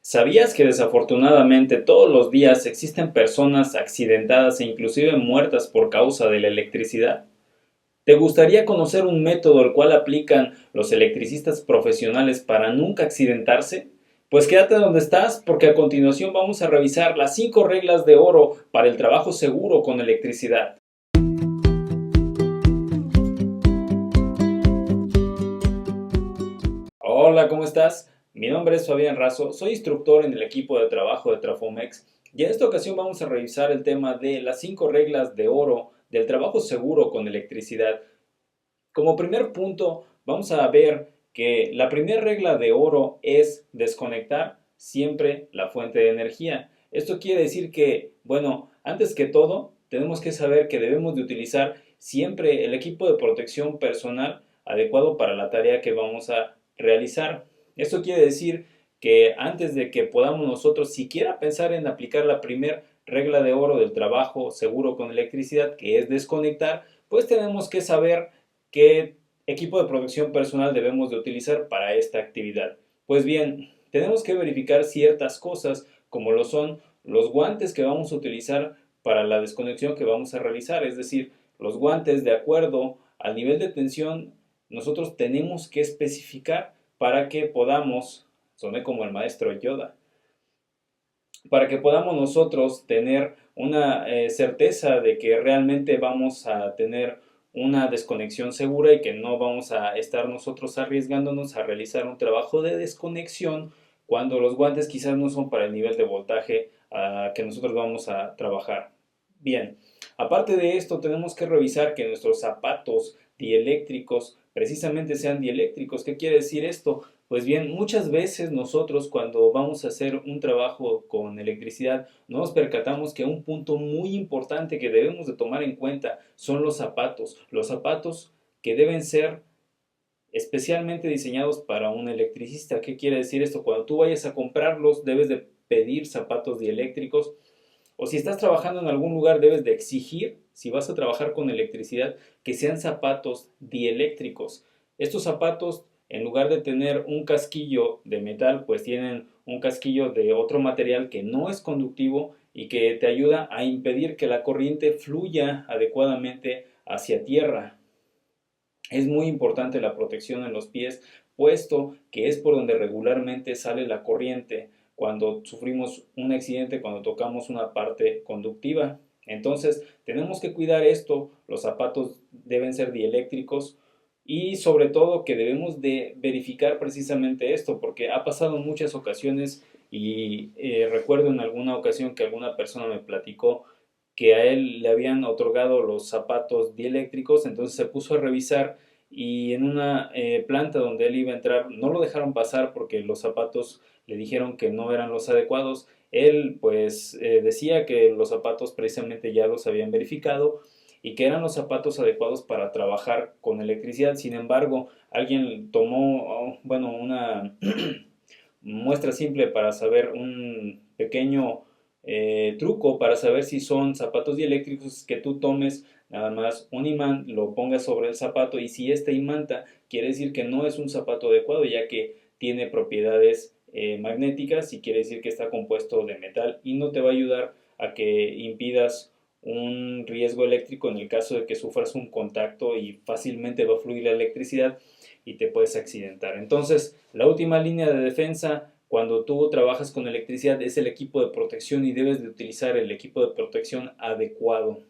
¿Sabías que desafortunadamente todos los días existen personas accidentadas e inclusive muertas por causa de la electricidad? ¿Te gustaría conocer un método el cual aplican los electricistas profesionales para nunca accidentarse? Pues quédate donde estás porque a continuación vamos a revisar las 5 reglas de oro para el trabajo seguro con electricidad. Hola, ¿cómo estás? Mi nombre es Fabián Razo, soy instructor en el equipo de trabajo de Trafomex y en esta ocasión vamos a revisar el tema de las 5 reglas de oro del trabajo seguro con electricidad. Como primer punto, vamos a ver que la primera regla de oro es desconectar siempre la fuente de energía. Esto quiere decir que, bueno, antes que todo, tenemos que saber que debemos de utilizar siempre el equipo de protección personal adecuado para la tarea que vamos a realizar. Esto quiere decir que antes de que podamos nosotros siquiera pensar en aplicar la primera regla de oro del trabajo seguro con electricidad, que es desconectar, pues tenemos que saber qué equipo de protección personal debemos de utilizar para esta actividad. Pues bien, tenemos que verificar ciertas cosas como lo son los guantes que vamos a utilizar para la desconexión que vamos a realizar, es decir, los guantes de acuerdo al nivel de tensión nosotros tenemos que especificar para que podamos, soné como el maestro Yoda, para que podamos nosotros tener una certeza de que realmente vamos a tener una desconexión segura y que no vamos a estar nosotros arriesgándonos a realizar un trabajo de desconexión cuando los guantes quizás no son para el nivel de voltaje que nosotros vamos a trabajar. Bien, aparte de esto tenemos que revisar que nuestros zapatos dieléctricos precisamente sean dieléctricos. ¿Qué quiere decir esto? Pues bien, muchas veces nosotros cuando vamos a hacer un trabajo con electricidad nos percatamos que un punto muy importante que debemos de tomar en cuenta son los zapatos que deben ser especialmente diseñados para un electricista. ¿Qué quiere decir esto? Cuando tú vayas a comprarlos debes de pedir zapatos dieléctricos o si estás trabajando en algún lugar debes de exigir, si vas a trabajar con electricidad, que sean zapatos dieléctricos. Estos zapatos, en lugar de tener un casquillo de metal, pues tienen un casquillo de otro material que no es conductivo y que te ayuda a impedir que la corriente fluya adecuadamente hacia tierra. Es muy importante la protección en los pies, puesto que es por donde regularmente sale la corriente cuando sufrimos un accidente, cuando tocamos una parte conductiva. Entonces, tenemos que cuidar esto, los zapatos deben ser dieléctricos y sobre todo que debemos de verificar precisamente esto, porque ha pasado en muchas ocasiones y recuerdo en alguna ocasión que alguna persona me platicó que a él le habían otorgado los zapatos dieléctricos, entonces se puso a revisar y en una planta donde él iba a entrar no lo dejaron pasar porque los zapatos le dijeron que no eran los adecuados. Él pues decía que los zapatos precisamente ya los habían verificado y que eran los zapatos adecuados para trabajar con electricidad. Sin embargo, alguien tomó, bueno, una muestra simple para saber un pequeño truco para saber si son zapatos dieléctricos que tú tomes nada más un imán, lo pongas sobre el zapato y si este imanta quiere decir que no es un zapato adecuado ya que tiene propiedades magnéticas y quiere decir que está compuesto de metal y no te va a ayudar a que impidas un riesgo eléctrico en el caso de que sufras un contacto y fácilmente va a fluir la electricidad y te puedes accidentar. Entonces, la última línea de defensa cuando tú trabajas con electricidad es el equipo de protección y debes de utilizar el equipo de protección adecuado.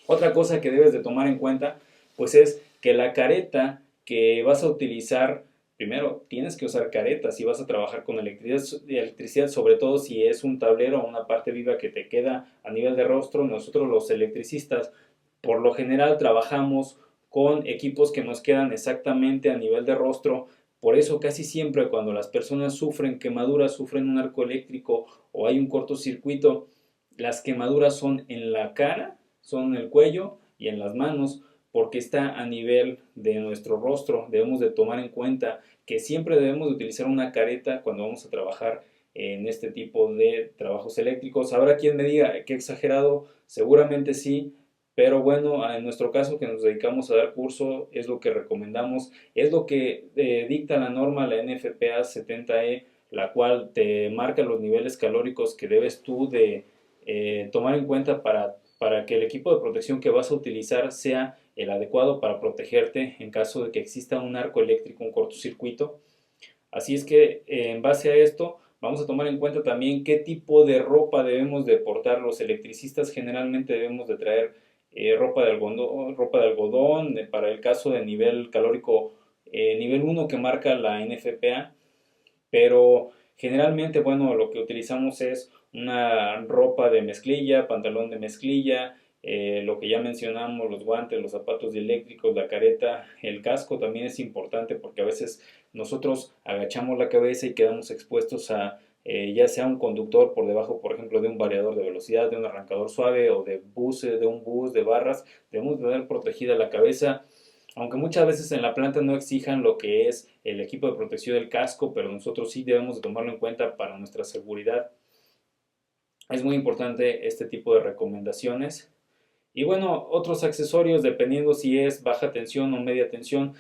Otra cosa que debes de tomar en cuenta pues es que la careta que vas a utilizar, primero tienes que usar careta si vas a trabajar con electricidad, sobre todo si es un tablero o una parte viva que te queda a nivel de rostro. Nosotros los electricistas por lo general trabajamos con equipos que nos quedan exactamente a nivel de rostro. Por eso casi siempre cuando las personas sufren quemaduras, sufren un arco eléctrico o hay un cortocircuito, las quemaduras son en la cara, son en el cuello y en las manos porque está a nivel de nuestro rostro. Debemos de tomar en cuenta que siempre debemos de utilizar una careta cuando vamos a trabajar en este tipo de trabajos eléctricos. Habrá quien me diga que exagerado, seguramente sí, pero bueno, en nuestro caso que nos dedicamos a dar curso, es lo que recomendamos, es lo que dicta la norma, la NFPA 70E, la cual te marca los niveles calóricos que debes tú de tomar en cuenta para que el equipo de protección que vas a utilizar sea el adecuado para protegerte en caso de que exista un arco eléctrico, un cortocircuito. Así es que en base a esto vamos a tomar en cuenta también qué tipo de ropa debemos de portar. Los electricistas generalmente debemos de traer ropa de algodón para el caso de nivel calórico nivel 1 que marca la NFPA, pero generalmente, bueno, lo que utilizamos es una ropa de mezclilla, pantalón de mezclilla, lo que ya mencionamos, los guantes, los zapatos dieléctricos, la careta, el casco también es importante porque a veces nosotros agachamos la cabeza y quedamos expuestos a ya sea un conductor por debajo, por ejemplo, de un variador de velocidad, de un arrancador suave o de un bus, de barras, debemos tener protegida la cabeza, aunque muchas veces en la planta no exijan lo que es el equipo de protección del casco, pero nosotros sí debemos de tomarlo en cuenta para nuestra seguridad. Es muy importante este tipo de recomendaciones. Y bueno, otros accesorios, dependiendo si es baja tensión o media tensión,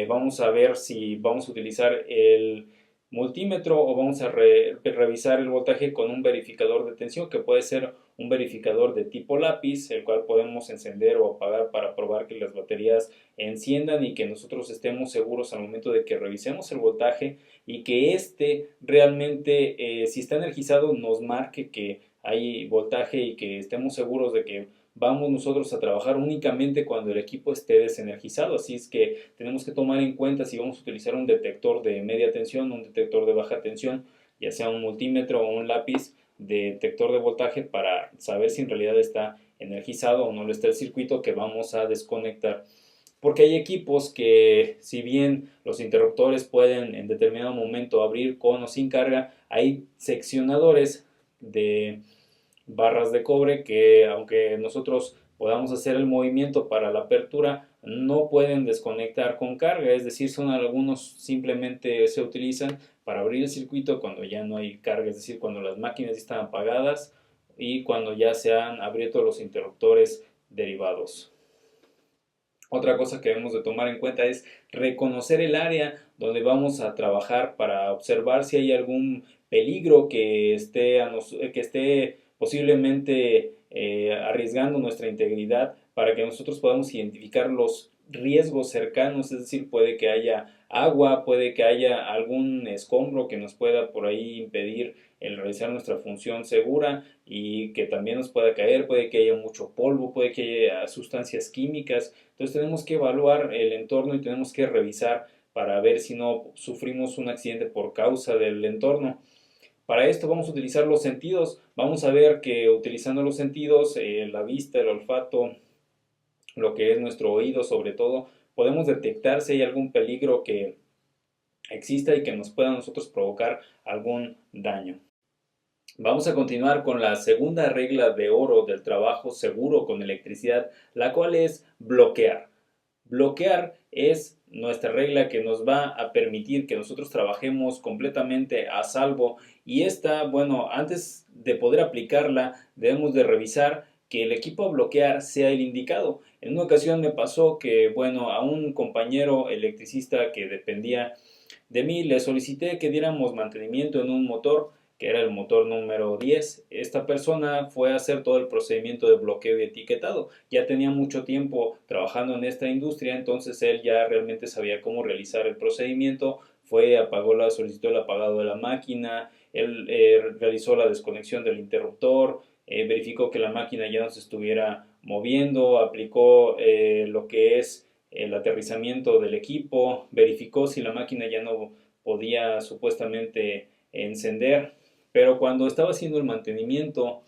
vamos a ver si vamos a utilizar el multímetro o vamos a revisar el voltaje con un verificador de tensión, que puede ser un verificador de tipo lápiz, el cual podemos encender o apagar para probar que las baterías enciendan y que nosotros estemos seguros al momento de que revisemos el voltaje y que este realmente, si está energizado, nos marque que hay voltaje y que estemos seguros de que vamos nosotros a trabajar únicamente cuando el equipo esté desenergizado. Así es que tenemos que tomar en cuenta si vamos a utilizar un detector de media tensión, un detector de baja tensión, ya sea un multímetro o un lápiz de detector de voltaje, para saber si en realidad está energizado o no lo está el circuito que vamos a desconectar. Porque hay equipos que, si bien los interruptores pueden en determinado momento abrir con o sin carga, hay seccionadores de barras de cobre que, aunque nosotros podamos hacer el movimiento para la apertura, no pueden desconectar con carga, es decir, son algunos simplemente se utilizan para abrir el circuito cuando ya no hay carga, es decir, cuando las máquinas están apagadas y cuando ya se han abierto los interruptores derivados. Otra cosa que debemos de tomar en cuenta es reconocer el área donde vamos a trabajar para observar si hay algún peligro que esté posiblemente arriesgando nuestra integridad, para que nosotros podamos identificar los riesgos cercanos, es decir, puede que haya agua, puede que haya algún escombro que nos pueda por ahí impedir el realizar nuestra función segura y que también nos pueda caer, puede que haya mucho polvo, puede que haya sustancias químicas. Entonces tenemos que evaluar el entorno y tenemos que revisar para ver si no sufrimos un accidente por causa del entorno. Para esto vamos a utilizar los sentidos. Vamos a ver que utilizando los sentidos, la vista, el olfato, lo que es nuestro oído sobre todo, podemos detectar si hay algún peligro que exista y que nos pueda a nosotros provocar algún daño. Vamos a continuar con la segunda regla de oro del trabajo seguro con electricidad, la cual es bloquear. Bloquear es nuestra regla que nos va a permitir que nosotros trabajemos completamente a salvo, y esta, bueno, antes de poder aplicarla debemos de revisar que el equipo a bloquear sea el indicado. En una ocasión me pasó que, bueno, a un compañero electricista que dependía de mí le solicité que diéramos mantenimiento en un motor que era el motor número 10. Esta persona fue a hacer todo el procedimiento de bloqueo y etiquetado. Ya tenía mucho tiempo trabajando en esta industria, entonces él ya realmente sabía cómo realizar el procedimiento. Solicitó el apagado de la máquina, él realizó la desconexión del interruptor, verificó que la máquina ya no se estuviera moviendo, aplicó lo que es el aterrizamiento del equipo, verificó si la máquina ya no podía supuestamente encender. Pero cuando estaba haciendo el mantenimiento,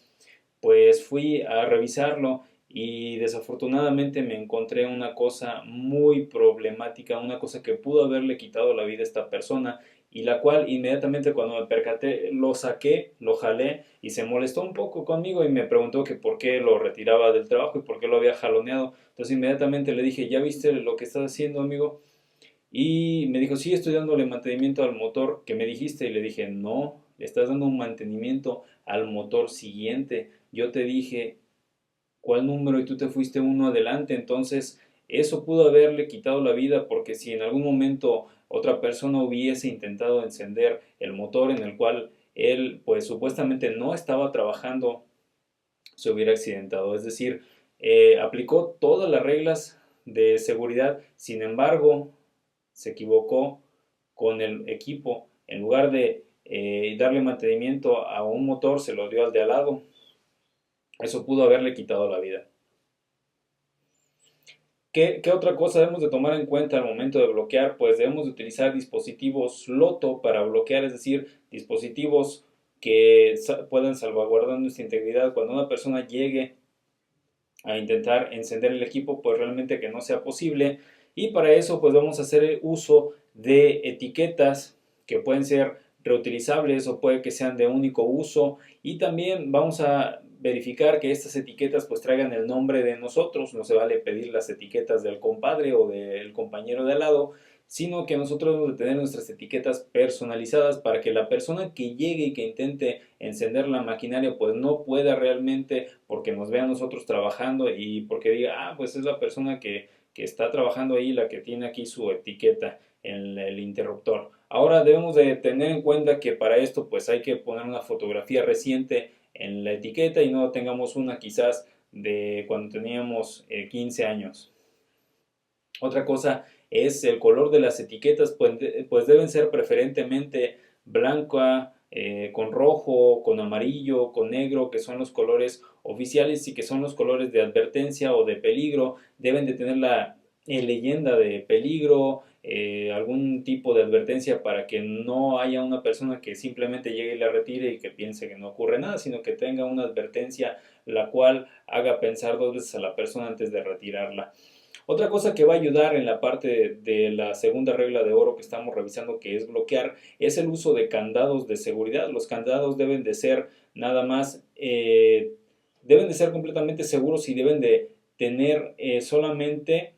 pues fui a revisarlo y desafortunadamente me encontré una cosa muy problemática, una cosa que pudo haberle quitado la vida a esta persona, y la cual inmediatamente cuando me percaté lo saqué, lo jalé y se molestó un poco conmigo y me preguntó que por qué lo retiraba del trabajo y por qué lo había jaloneado. Entonces inmediatamente le dije, ¿ya viste lo que estás haciendo, amigo? Y me dijo, sí, estoy dándole mantenimiento al motor que me dijiste. Y le dije, no, le estás dando un mantenimiento al motor siguiente. Yo te dije cuál número y tú te fuiste uno adelante. Entonces, eso pudo haberle quitado la vida, porque si en algún momento otra persona hubiese intentado encender el motor en el cual él pues supuestamente no estaba trabajando, se hubiera accidentado. Es decir, aplicó todas las reglas de seguridad, sin embargo, se equivocó con el equipo. En lugar de darle mantenimiento a un motor, se lo dio al de al lado. Eso pudo haberle quitado la vida. ¿Qué otra cosa debemos de tomar en cuenta al momento de bloquear? Pues debemos de utilizar dispositivos LOTO para bloquear, es decir, dispositivos que puedan salvaguardar nuestra integridad. Cuando una persona llegue a intentar encender el equipo, pues realmente que no sea posible. Y para eso pues vamos a hacer uso de etiquetas que pueden ser reutilizables o puede que sean de único uso, y también vamos a verificar que estas etiquetas pues traigan el nombre de nosotros. No se vale pedir las etiquetas del compadre o del compañero de al lado, sino que nosotros debemos de tener nuestras etiquetas personalizadas para que la persona que llegue y que intente encender la maquinaria pues no pueda realmente, porque nos vea a nosotros trabajando y porque diga, ah, pues es la persona que está trabajando ahí la que tiene aquí su etiqueta en el interruptor. Ahora debemos de tener en cuenta que para esto pues hay que poner una fotografía reciente en la etiqueta y no tengamos una quizás de cuando teníamos 15 años. Otra cosa es el color de las etiquetas, pues deben ser preferentemente blanca, con rojo, con amarillo, con negro, que son los colores oficiales y que son los colores de advertencia o de peligro. Deben de tener la leyenda de peligro, algún tipo de advertencia para que no haya una persona que simplemente llegue y la retire y que piense que no ocurre nada, sino que tenga una advertencia la cual haga pensar dos veces a la persona antes de retirarla. Otra cosa que va a ayudar en la parte de la segunda regla de oro que estamos revisando, que es bloquear, es el uso de candados de seguridad. Los candados deben de ser nada más, deben de ser completamente seguros y deben de tener solamente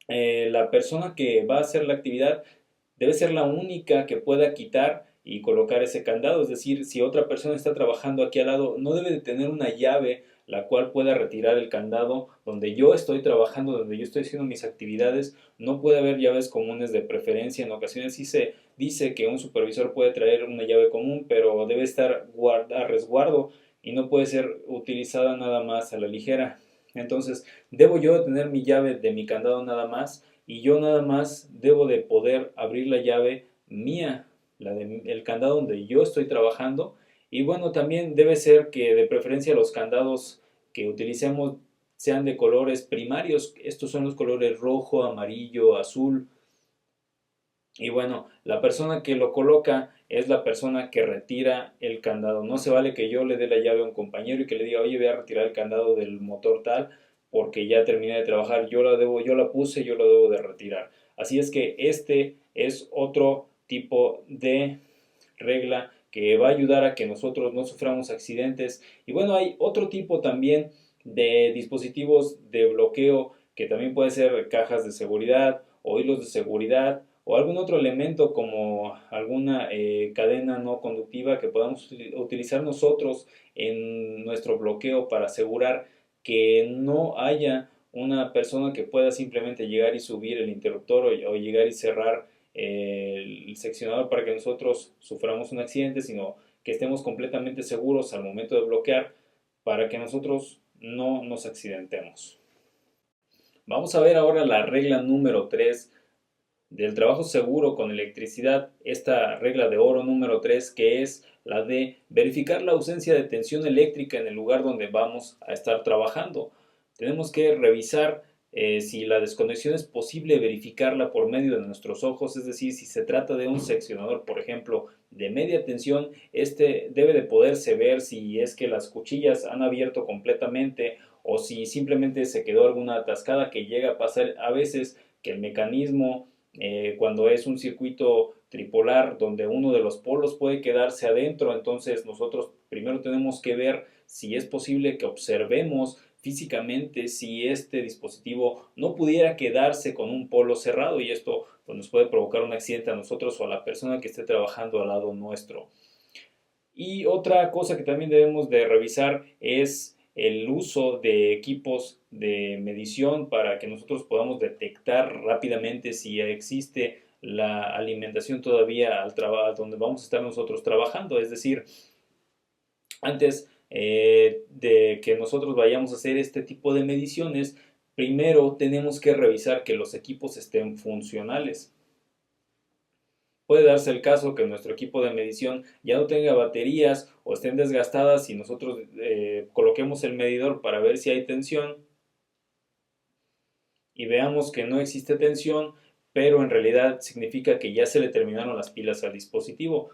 la persona que va a hacer la actividad debe ser la única que pueda quitar y colocar ese candado. Es decir, si otra persona está trabajando aquí al lado, no debe de tener una llave la cual pueda retirar el candado donde yo estoy trabajando, donde yo estoy haciendo mis actividades. No puede haber llaves comunes de preferencia. En ocasiones sí se dice que un supervisor puede traer una llave común, pero debe estar a resguardo y no puede ser utilizada nada más a la ligera. Entonces, debo yo tener mi llave de mi candado nada más, y yo nada más debo de poder abrir la llave mía, el candado donde yo estoy trabajando. Y bueno, también debe ser que de preferencia los candados que utilicemos sean de colores primarios. Estos son los colores rojo, amarillo, azul. Y bueno, la persona que lo coloca es la persona que retira el candado. No se vale que yo le dé la llave a un compañero y que le diga, oye, voy a retirar el candado del motor tal, porque ya terminé de trabajar. Yo la puse, yo lo debo de retirar. Así es que este es otro tipo de regla que va a ayudar a que nosotros no suframos accidentes. Y bueno, hay otro tipo también de dispositivos de bloqueo, que también puede ser cajas de seguridad o hilos de seguridad o algún otro elemento como alguna cadena no conductiva que podamos utilizar nosotros en nuestro bloqueo para asegurar que no haya una persona que pueda simplemente llegar y subir el interruptor o llegar y cerrar el seccionador para que nosotros suframos un accidente, sino que estemos completamente seguros al momento de bloquear para que nosotros no nos accidentemos. Vamos a ver ahora la regla número 3 del trabajo seguro con electricidad, esta regla de oro número 3, que es la de verificar la ausencia de tensión eléctrica en el lugar donde vamos a estar trabajando. Tenemos que revisar si la desconexión es posible verificarla por medio de nuestros ojos, es decir, si se trata de un seccionador, por ejemplo, de media tensión, este debe de poderse ver si es que las cuchillas han abierto completamente o si simplemente se quedó alguna atascada, que llega a pasar a veces que el mecanismo cuando es un circuito tripolar donde uno de los polos puede quedarse adentro. Entonces nosotros primero tenemos que ver si es posible que observemos físicamente si este dispositivo no pudiera quedarse con un polo cerrado, y esto pues, nos puede provocar un accidente a nosotros o a la persona que esté trabajando al lado nuestro. Y otra cosa que también debemos de revisar es el uso de equipos de medición para que nosotros podamos detectar rápidamente si existe la alimentación todavía al trabajo donde vamos a estar nosotros trabajando. Es decir, antes de que nosotros vayamos a hacer este tipo de mediciones, primero tenemos que revisar que los equipos estén funcionales. Puede darse el caso que nuestro equipo de medición ya no tenga baterías o estén desgastadas y nosotros coloquemos el medidor para ver si hay tensión y veamos que no existe tensión, pero en realidad significa que ya se le terminaron las pilas al dispositivo.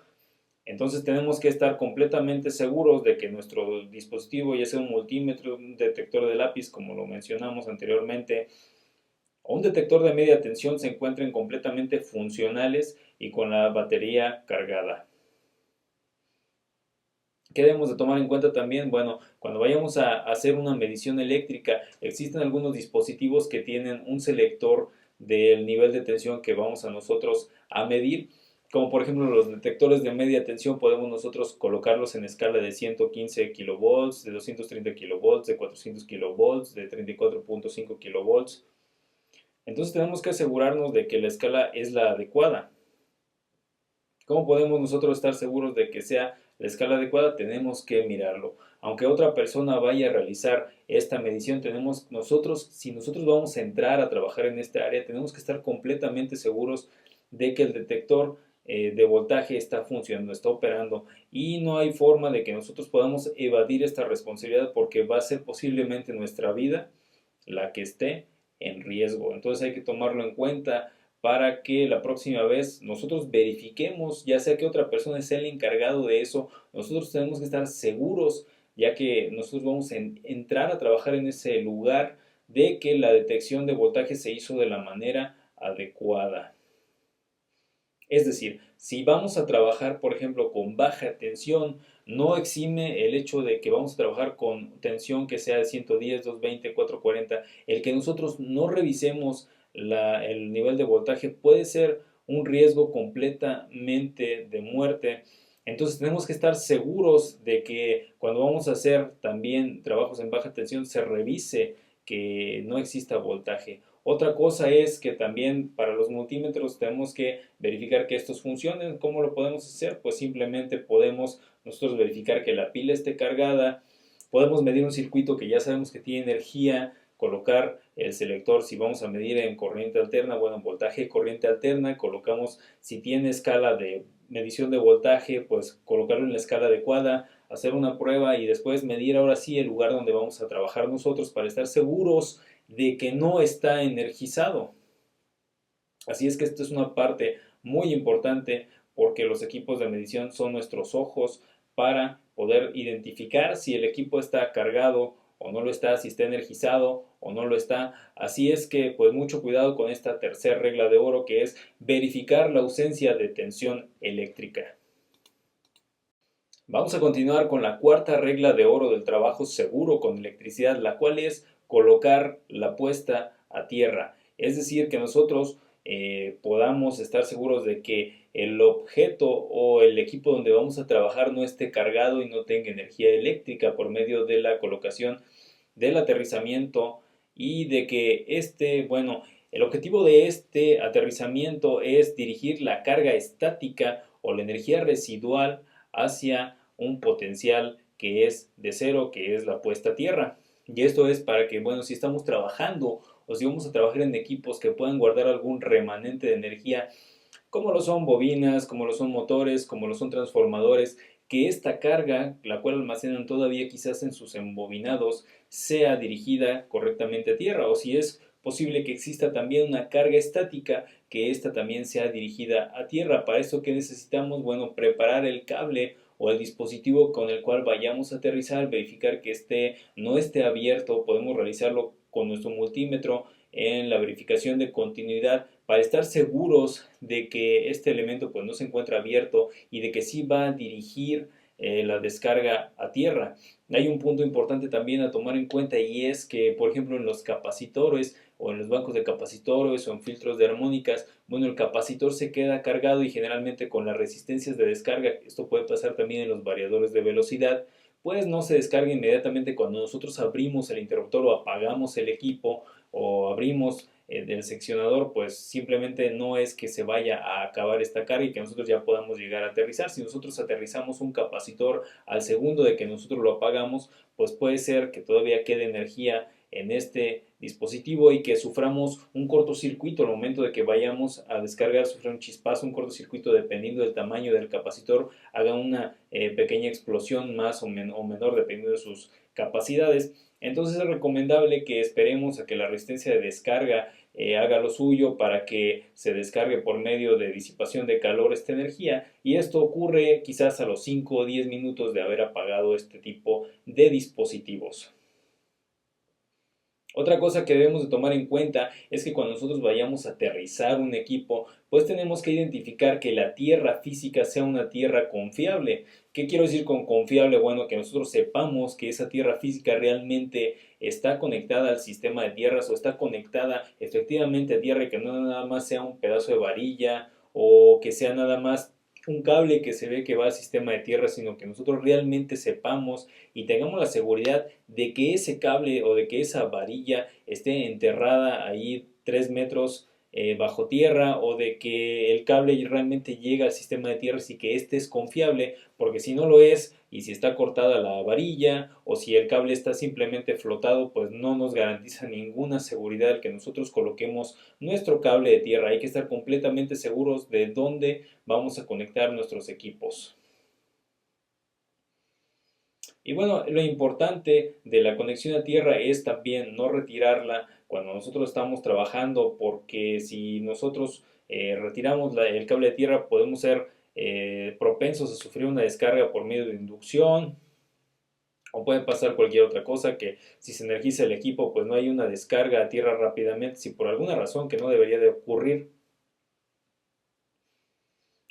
Entonces tenemos que estar completamente seguros de que nuestro dispositivo, ya sea un multímetro, un detector de lápiz, como lo mencionamos anteriormente, o un detector de media tensión, se encuentren completamente funcionales y con la batería cargada. ¿Qué debemos de tomar en cuenta también? Bueno, cuando vayamos a hacer una medición eléctrica, existen algunos dispositivos que tienen un selector del nivel de tensión que vamos a nosotros a medir, como por ejemplo los detectores de media tensión. Podemos nosotros colocarlos en escala de 115 kilovolts, de 230 kilovolts, de 400 kilovolts, de 34.5 kilovolts. Entonces tenemos que asegurarnos de que la escala es la adecuada. ¿Cómo podemos nosotros estar seguros de que sea la escala adecuada? Tenemos que mirarlo. Aunque otra persona vaya a realizar esta medición, si nosotros vamos a entrar a trabajar en esta área, tenemos que estar completamente seguros de que el detector de voltaje está funcionando, está operando, y no hay forma de que nosotros podamos evadir esta responsabilidad, porque va a ser posiblemente nuestra vida la que esté en riesgo. Entonces hay que tomarlo en cuenta para que la próxima vez nosotros verifiquemos, ya sea que otra persona sea el encargado de eso. Nosotros tenemos que estar seguros, ya que nosotros vamos a entrar a trabajar en ese lugar, de que la detección de voltaje se hizo de la manera adecuada. Es decir, si vamos a trabajar, por ejemplo, con baja tensión, no exime el hecho de que vamos a trabajar con tensión que sea de 110, 220, 440. El que nosotros no revisemos el nivel de voltaje puede ser un riesgo completamente de muerte. Entonces tenemos que estar seguros de que cuando vamos a hacer también trabajos en baja tensión se revise que no exista voltaje. Otra cosa es que también para los multímetros tenemos que verificar que estos funcionen. ¿Cómo lo podemos hacer? Pues simplemente podemos nosotros verificar que la pila esté cargada, podemos medir un circuito que ya sabemos que tiene energía, colocar el selector. Si vamos a medir en corriente alterna, bueno, voltaje y corriente alterna, colocamos, si tiene escala de medición de voltaje, pues colocarlo en la escala adecuada, hacer una prueba y después medir ahora sí el lugar donde vamos a trabajar nosotros para estar seguros de que no está energizado. Así es que esto es una parte muy importante, porque los equipos de medición son nuestros ojos para poder identificar si el equipo está cargado o no lo está, si está energizado o no lo está. Así es que pues mucho cuidado con esta tercera regla de oro, que es verificar la ausencia de tensión eléctrica. Vamos a continuar con la cuarta regla de oro del trabajo seguro con electricidad, la cual es colocar la puesta a tierra. Es decir, que nosotros podamos estar seguros de que el objeto o el equipo donde vamos a trabajar no esté cargado y no tenga energía eléctrica por medio de la colocación del aterrizamiento, y de que bueno, el objetivo de este aterrizamiento es dirigir la carga estática o la energía residual hacia un potencial que es de cero, que es la puesta a tierra. Y esto es para que, bueno, si estamos trabajando o si vamos a trabajar en equipos que puedan guardar algún remanente de energía, como lo son bobinas, como lo son motores, como lo son transformadores, que esta carga, la cual almacenan todavía quizás en sus embobinados, sea dirigida correctamente a tierra, o si es posible que exista también una carga estática, que ésta también sea dirigida a tierra. Para esto, ¿qué necesitamos? Bueno, preparar el cable o el dispositivo con el cual vayamos a aterrizar, verificar que no esté abierto. Podemos realizarlo con nuestro multímetro en la verificación de continuidad, para estar seguros de que este elemento pues no se encuentra abierto y de que sí va a dirigir la descarga a tierra. Hay un punto importante también a tomar en cuenta, y es que, por ejemplo, en los capacitores o en los bancos de capacitores o en filtros de armónicas, bueno, el capacitor se queda cargado y generalmente con las resistencias de descarga, esto puede pasar también en los variadores de velocidad, pues no se descarga inmediatamente cuando nosotros abrimos el interruptor o apagamos el equipo o abrimos del seccionador, pues simplemente no es que se vaya a acabar esta carga y que nosotros ya podamos llegar a aterrizar. Si nosotros aterrizamos un capacitor al segundo de que nosotros lo apagamos, pues puede ser que todavía quede energía en este dispositivo y que suframos un cortocircuito al momento de que vayamos a descargar, sufrir un chispazo, un cortocircuito dependiendo del tamaño del capacitor, haga una pequeña explosión más o menor dependiendo de sus capacidades. Entonces es recomendable que esperemos a que la resistencia de descarga haga lo suyo para que se descargue por medio de disipación de calor esta energía, y esto ocurre quizás a los 5 o 10 minutos de haber apagado este tipo de dispositivos. Otra cosa que debemos de tomar en cuenta es que cuando nosotros vayamos a aterrizar un equipo, pues tenemos que identificar que la tierra física sea una tierra confiable. ¿Qué quiero decir con confiable? Bueno, que nosotros sepamos que esa tierra física realmente está conectada al sistema de tierras o está conectada efectivamente a tierra, y que no nada más sea un pedazo de varilla o que sea nada más un cable que se ve que va al sistema de tierra, sino que nosotros realmente sepamos y tengamos la seguridad de que ese cable o de que esa varilla esté enterrada ahí 3 metros bajo tierra, o de que el cable realmente llega al sistema de tierras y que este es confiable, porque si no lo es y si está cortada la varilla o si el cable está simplemente flotado, pues no nos garantiza ninguna seguridad el que nosotros coloquemos nuestro cable de tierra. Hay que estar completamente seguros de dónde vamos a conectar nuestros equipos. Y bueno, lo importante de la conexión a tierra es también no retirarla cuando nosotros estamos trabajando, porque si nosotros retiramos el cable de tierra podemos ser propensos a sufrir una descarga por medio de inducción, o puede pasar cualquier otra cosa, que si se energiza el equipo pues no hay una descarga a tierra rápidamente, si por alguna razón que no debería de ocurrir.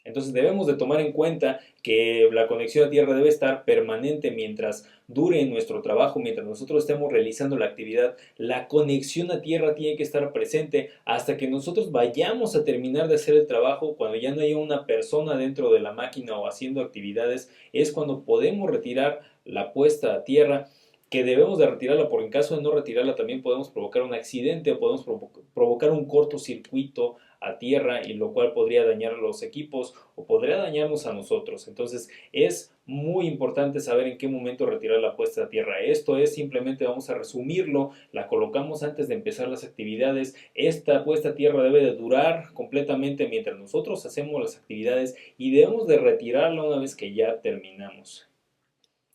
Entonces debemos de tomar en cuenta que la conexión a tierra debe estar permanente mientras dure nuestro trabajo, mientras nosotros estemos realizando la actividad. La conexión a tierra tiene que estar presente hasta que nosotros vayamos a terminar de hacer el trabajo. Cuando ya no haya una persona dentro de la máquina o haciendo actividades, es cuando podemos retirar la puesta a tierra, que debemos de retirarla, porque en caso de no retirarla también podemos provocar un accidente o podemos provocar un cortocircuito a tierra, y lo cual podría dañar los equipos o podría dañarnos a nosotros. Entonces es muy importante saber en qué momento retirar la puesta a tierra. Esto es, simplemente vamos a resumirlo, la colocamos antes de empezar las actividades. Esta puesta a tierra debe de durar completamente mientras nosotros hacemos las actividades, y debemos de retirarla una vez que ya terminamos.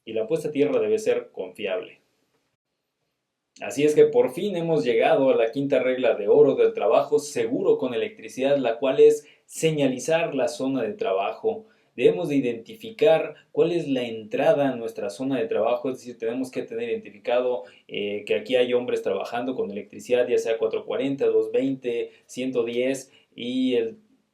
Y la puesta a tierra debe ser confiable. Así es que por fin hemos llegado a la quinta regla de oro del trabajo seguro con electricidad, la cual es señalizar la zona de trabajo. Debemos de identificar cuál es la entrada a nuestra zona de trabajo, es decir, tenemos que tener identificado que aquí hay hombres trabajando con electricidad, ya sea 440, 220, 110, y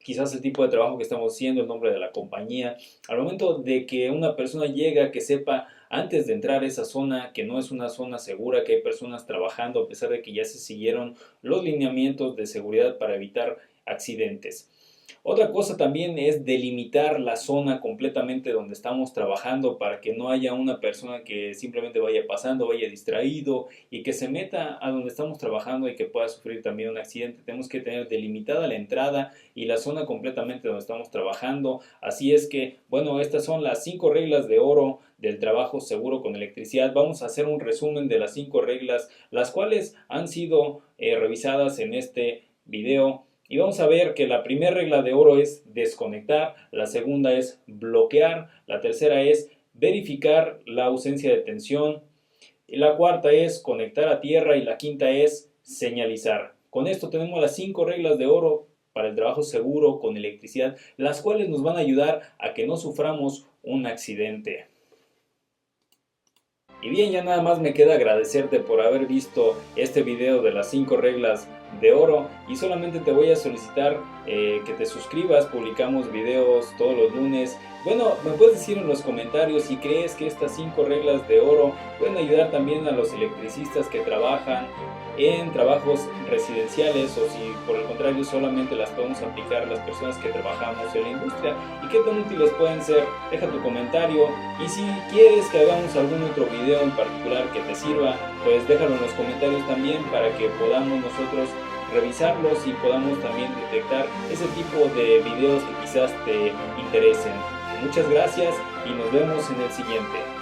quizás el tipo de trabajo que estamos haciendo, el nombre de la compañía. Al momento de que una persona llega, que sepa antes de entrar a esa zona que no es una zona segura, que hay personas trabajando a pesar de que ya se siguieron los lineamientos de seguridad para evitar accidentes. Otra cosa también es delimitar la zona completamente donde estamos trabajando, para que no haya una persona que simplemente vaya pasando, vaya distraído y que se meta a donde estamos trabajando y que pueda sufrir también un accidente. Tenemos que tener delimitada la entrada y la zona completamente donde estamos trabajando. Así es que, bueno, estas son las 5 reglas de oro del trabajo seguro con electricidad. Vamos a hacer un resumen de las 5 reglas, las cuales han sido revisadas en este video. Y vamos a ver que la primera regla de oro es desconectar, la segunda es bloquear, la tercera es verificar la ausencia de tensión, y la cuarta es conectar a tierra, y la quinta es señalizar. Con esto tenemos las 5 reglas de oro para el trabajo seguro con electricidad, las cuales nos van a ayudar a que no suframos un accidente. Y bien, ya nada más me queda agradecerte por haber visto este video de las 5 reglas de oro, y solamente te voy a solicitar que te suscribas. Publicamos videos todos los lunes. Bueno, me puedes decir en los comentarios si crees que estas 5 reglas de oro pueden ayudar también a los electricistas que trabajan en trabajos residenciales, o si por el contrario solamente las podemos aplicar a las personas que trabajamos en la industria, y qué tan útiles pueden ser. Deja tu comentario, y si quieres que hagamos algún otro video en particular que te sirva, pues déjalo en los comentarios también, para que podamos nosotros revisarlos y podamos también detectar ese tipo de videos que quizás te interesen. Muchas gracias y nos vemos en el siguiente.